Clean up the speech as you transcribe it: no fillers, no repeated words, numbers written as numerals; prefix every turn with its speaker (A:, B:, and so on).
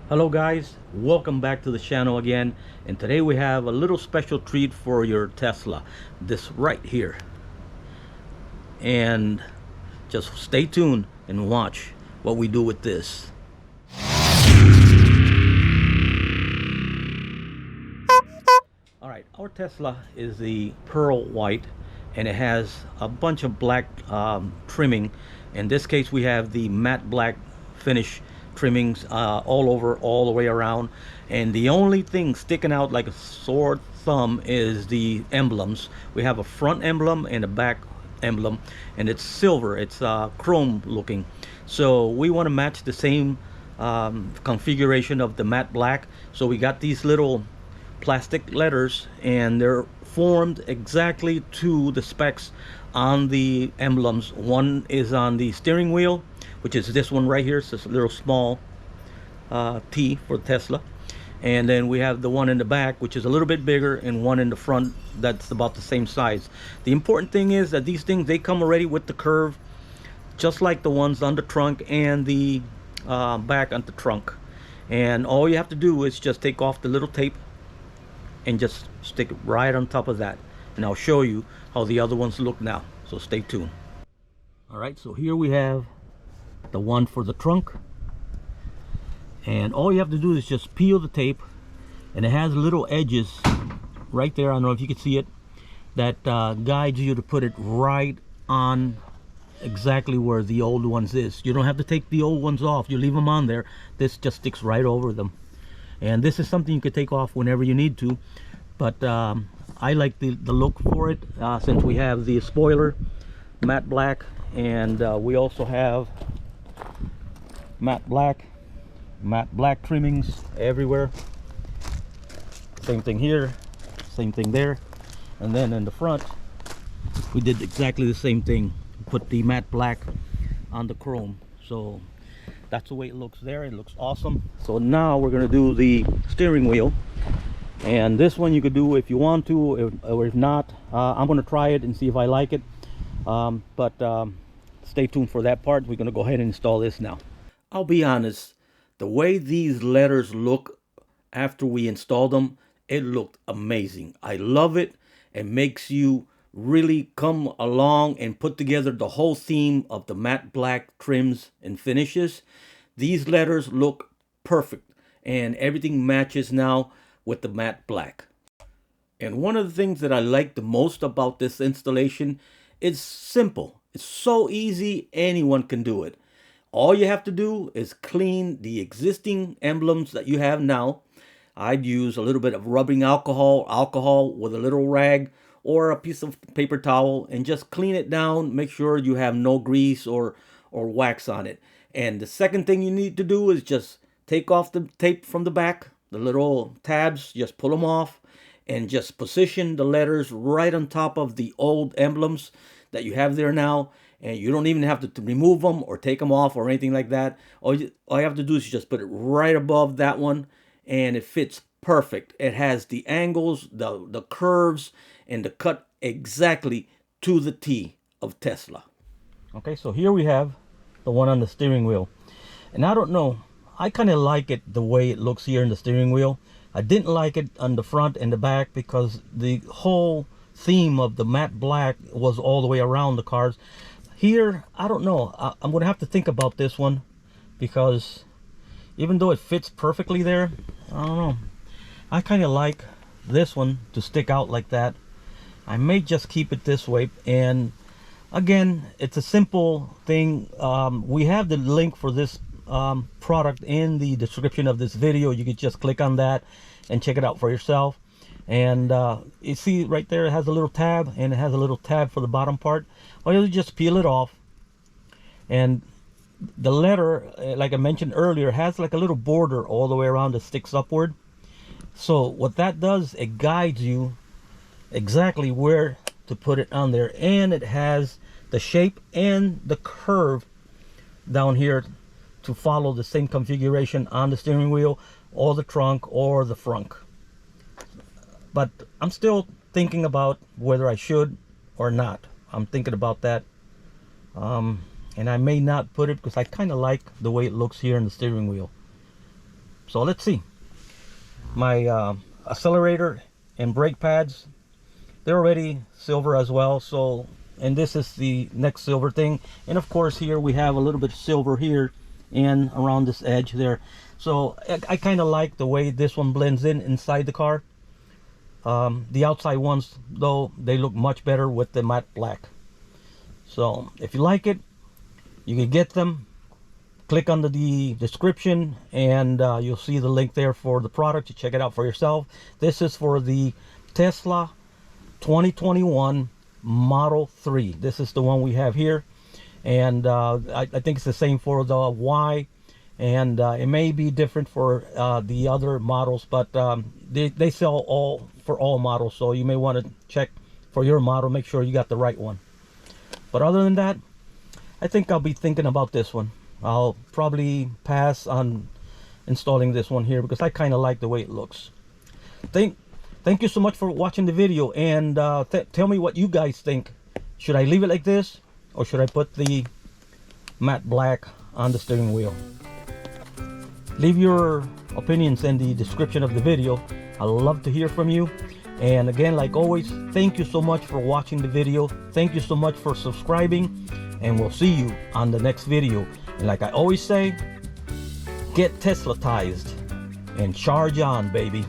A: Hello guys, welcome back to the channel again, and today we have a little special treat for your Tesla, this right here. And just stay tuned and watch what we do with this. Alright, our Tesla is the pearl white, and it has a bunch of black trimming. In this case we have the matte black finish trimmings all over, all the way around, and the only thing sticking out like a sore thumb is the emblems. We have a front emblem and a back emblem, and it's silver, it's chrome looking, so we want to match the same configuration of the matte black. So we got these little plastic letters, and they're formed exactly to the specs on the emblems. One is on the steering wheel, which is this one right here. It's this little small T for Tesla, and then we have the one in the back, which is a little bit bigger, and one in the front that's about the same size. The important thing is that these things, they come already with the curve, just like the ones on the trunk and the back on the trunk. And all you have to do is just take off the little tape and just stick it right on top of that, and I'll show you how the other ones look now, so stay tuned. All right, so here we have the one for the trunk, and all you have to do is just peel the tape, and it has little edges right there, I don't know if you can see it, that guides you to put it right on exactly where the old ones is. You don't have to take the old ones off, you leave them on there. This just sticks right over them, and this is something you could take off whenever you need to, but I like the look for it, since we have the spoiler matte black, and we also have matte black trimmings everywhere. Same thing here, same thing there, and then in the front we did exactly the same thing, put the matte black on the chrome. So that's the way it looks there. It looks awesome. So now we're going to do the steering wheel, and this one you could do if you want to, or if not, I'm going to try it and see if I like it, but stay tuned for that part. We're going to go ahead and install this now. I'll be honest, the way these letters look after we install them, it looked amazing. I love it. It makes you really come along and put together the whole theme of the matte black trims and finishes. These letters look perfect, and everything matches now with the matte black. And one of the things that I like the most about this installation is simple. It's so easy, anyone can do it. All you have to do is clean the existing emblems that you have now. I'd use a little bit of rubbing alcohol with a little rag or a piece of paper towel, and just clean it down. Make sure you have no grease or wax on it. And the second thing you need to do is just take off the tape from the back, the little tabs, just pull them off, and just position the letters right on top of the old emblems that you have there now. And you don't even have to remove them or take them off or anything like that. All you have to do is just put it right above that one, and it fits perfect. It has the angles, the curves, and the cut exactly to the T of Tesla. Okay, so here we have the one on the steering wheel, and I don't know, I kind of like it the way it looks here in the steering wheel. I didn't like it on the front and the back because the whole theme of the matte black was all the way around the cars. Here, I don't know, I'm gonna have to think about this one, because even though it fits perfectly there, I don't know, I kind of like this one to stick out like that. I may just keep it this way. And again, it's a simple thing. We have the link for this product in the description of this video. You could just click on that and check it out for yourself. And you see right there, it has a little tab, and it has a little tab for the bottom part. Or you just peel it off, and the letter, like I mentioned earlier, has like a little border all the way around that sticks upward. So what that does, it guides you exactly where to put it on there, and it has the shape and the curve down here to follow the same configuration on the steering wheel or the trunk or the front. But I'm still thinking about whether I should or not. I'm thinking about that, and I may not put it because I kind of like the way it looks here in the steering wheel. So let's see. My accelerator and brake pads, they're already silver as well. So, and this is the next silver thing. And of course here we have a little bit of silver here and around this edge there. So I kind of like the way this one blends in inside the car. The outside ones though, they look much better with the matte black. So if you like it, you can get them. Click under the description and you'll see the link there for the product to check it out for yourself. This is for the Tesla 2021 Model 3. This is the one we have here, and I think it's the same for the Y, and it may be different for the other models, but they sell all for all models, so you may want to check for your model, make sure you got the right one. But other than that, I think I'll be thinking about this one. I'll probably pass on installing this one here because I kind of like the way it looks. Thank you so much for watching the video, and tell me what you guys think. Should I leave it like this, or should I put the matte black on the steering wheel? Leave your opinions in the description of the video. I love to hear from you. And again, like always, thank you so much for watching the video. Thank you so much for subscribing, and we'll see you on the next video. And like I always say, get Tesla-tized and charge on, baby.